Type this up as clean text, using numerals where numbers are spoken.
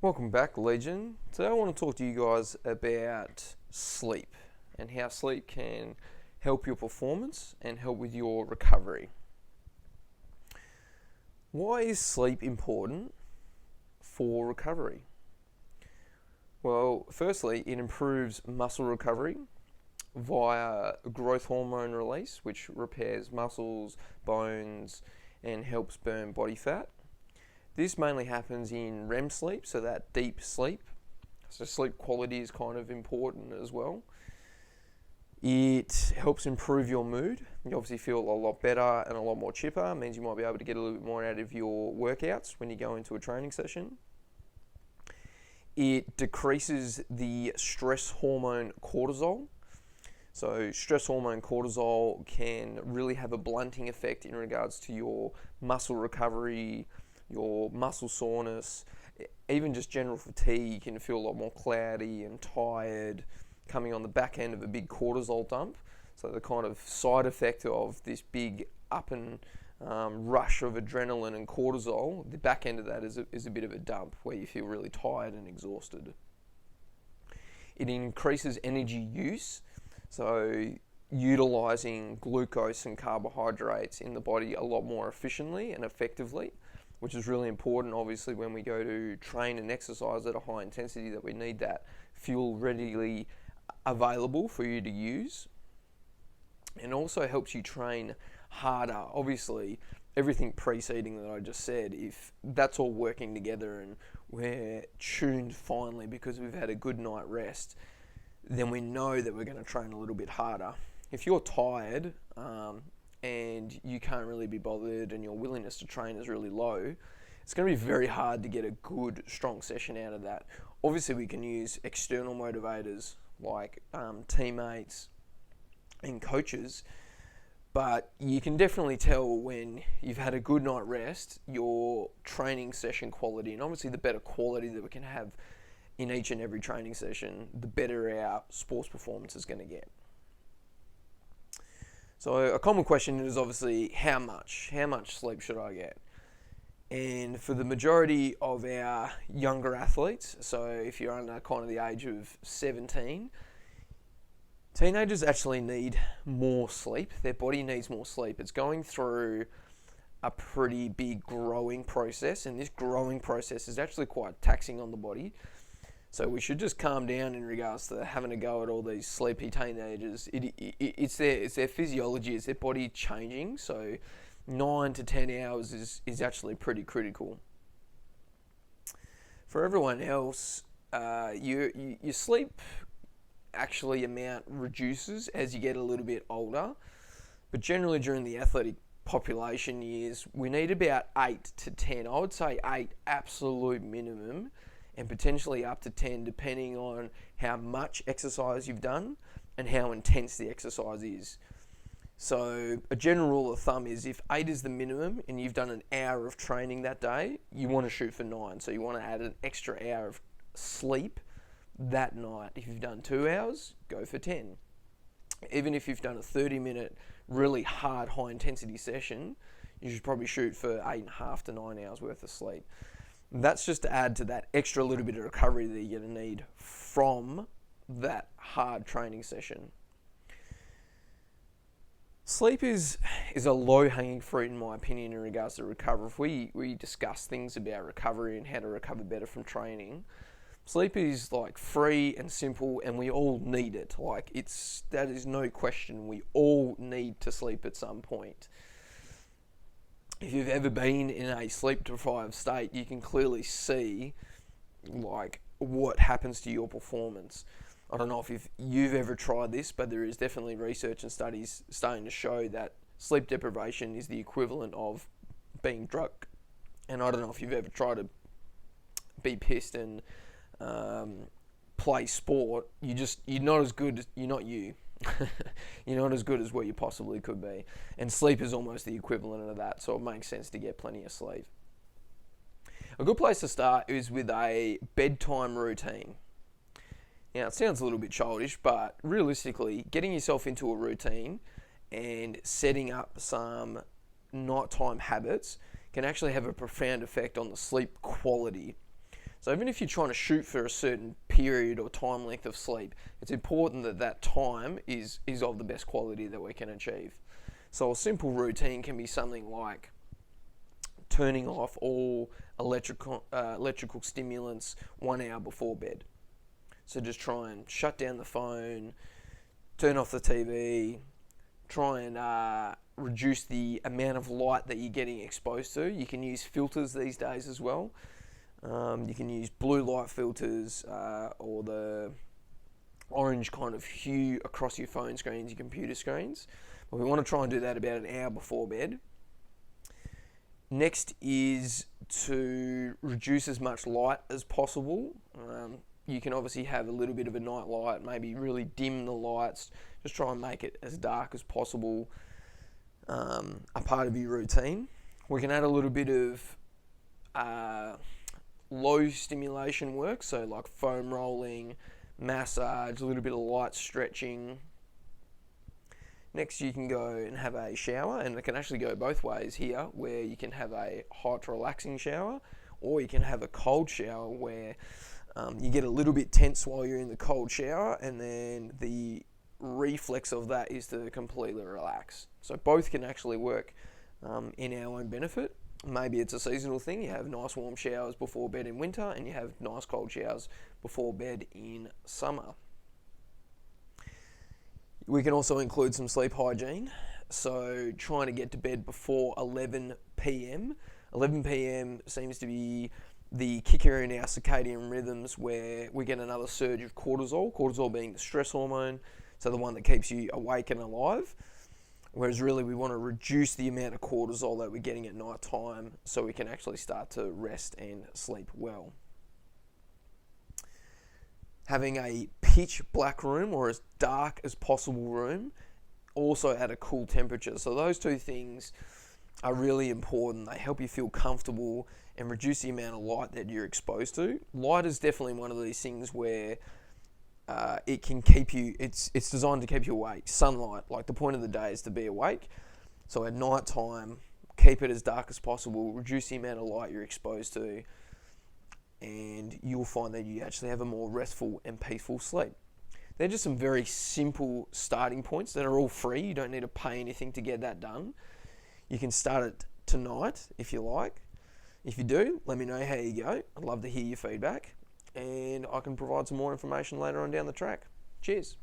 Welcome back, Legion. Today I want to talk to you guys about sleep and how sleep can help your performance and help with your recovery. Why is sleep important for recovery? Well, firstly, it improves muscle recovery via growth hormone release, which repairs muscles, bones, and helps burn body fat. This mainly happens in REM sleep, so that deep sleep. So sleep quality is kind of important as well. It helps improve your mood. You obviously feel a lot better and a lot more chipper. It means you might be able to get a little bit more out of your workouts when you go into a training session. It decreases the stress hormone cortisol. So stress hormone cortisol can really have a blunting effect in regards to your muscle recovery, your muscle soreness, even just general fatigue. You can feel a lot more cloudy and tired coming on the back end of a big cortisol dump. So the kind of side effect of this big up and rush of adrenaline and cortisol, the back end of that is a bit of a dump where you feel really tired and exhausted. It increases energy use, so utilizing glucose and carbohydrates in the body a lot more efficiently and effectively, which is really important, obviously, when we go to train and exercise at a high intensity, that we need that fuel readily available for you to use. And also helps you train harder. Obviously, everything preceding that I just said, if that's all working together and we're tuned finally because we've had a good night rest, then we know that we're going to train a little bit harder. If you're tired, and you can't really be bothered and your willingness to train is really low, it's going to be very hard to get a good, strong session out of that. Obviously, we can use external motivators like teammates and coaches, but you can definitely tell when you've had a good night rest, your training session quality, and obviously the better quality that we can have in each and every training session, the better our sports performance is going to get. So a common question is obviously how much sleep should I get? And for the majority of our younger athletes, so if you're under kind of the age of 17, teenagers actually need more sleep. Their body needs more sleep. It's going through a pretty big growing process, and this growing process is actually quite taxing on the body. So we should just calm down in regards to having a go at all these sleepy teenagers. It's their physiology, it's their body changing. So 9 to 10 hours is actually pretty critical. For everyone else, your sleep actually amount reduces as you get a little bit older. But generally during the athletic population years, we need about 8 to 10. I would say 8 absolute minimum, and potentially up to 10 depending on how much exercise you've done and how intense the exercise is. So a general rule of thumb is if 8 is the minimum and you've done an hour of training that day, you want to shoot for 9. So you want to add an extra hour of sleep that night. If you've done 2 hours, go for 10. Even if you've done a 30-minute really hard high intensity session, you should probably shoot for 8.5 to 9 hours worth of sleep. That's just to add to that extra little bit of recovery that you're going to need from that hard training session. Sleep is a low-hanging fruit in my opinion in regards to recovery. If we discuss things about recovery and how to recover better from training, sleep is like free and simple, and we all need it. That is no question. We all need to sleep at some point. If you've ever been in a sleep-deprived state, you can clearly see what happens to your performance. I don't know if you've ever tried this, but there is definitely research and studies starting to show that sleep deprivation is the equivalent of being drunk. And I don't know if you've ever tried to be pissed and play sport. You're not as good. You're not you. You're not as good as what you possibly could be. And sleep is almost the equivalent of that, so it makes sense to get plenty of sleep. A good place to start is with a bedtime routine. Now, it sounds a little bit childish, but realistically, getting yourself into a routine and setting up some nighttime habits can actually have a profound effect on the sleep quality. So even if you're trying to shoot for a certain period or time length of sleep, it's important that that time is of the best quality that we can achieve. So a simple routine can be something like turning off all electrical stimulants 1 hour before bed. So just try and shut down the phone, turn off the TV, try and reduce the amount of light that you're getting exposed to. You can use filters these days as well. You can use blue light filters or the orange kind of hue across your phone screens, your computer screens. But we want to try and do that about an hour before bed. Next is to reduce as much light as possible. You can obviously have a little bit of a night light, maybe really dim the lights, just try and make it as dark as possible, a part of your routine. We can add a little bit of low stimulation work, so like foam rolling, massage, a little bit of light stretching. Next, you can go and have a shower, and it can actually go both ways here, where you can have a hot, relaxing shower, or you can have a cold shower where you get a little bit tense while you're in the cold shower, and then the reflex of that is to completely relax. So both can actually work in our own benefit. Maybe it's a seasonal thing. You have nice warm showers before bed in winter, and you have nice cold showers before bed in summer. We can also include some sleep hygiene. So trying to get to bed before 11 p.m. 11 p.m. seems to be the kicker in our circadian rhythms where we get another surge of cortisol. Cortisol being the stress hormone, so the one that keeps you awake and alive. Whereas really we want to reduce the amount of cortisol that we're getting at night time so we can actually start to rest and sleep well. Having a pitch black room or as dark as possible room, also at a cool temperature. So those two things are really important. They help you feel comfortable and reduce the amount of light that you're exposed to. Light is definitely one of these things where it can keep you, it's designed to keep you awake. Sunlight, like the point of the day is to be awake. So at night time, keep it as dark as possible, reduce the amount of light you're exposed to, and you'll find that you actually have a more restful and peaceful sleep. They're just some very simple starting points that are all free. You don't need to pay anything to get that done. You can start it tonight if you like. If you do, let me know how you go. I'd love to hear your feedback, and I can provide some more information later on down the track. Cheers.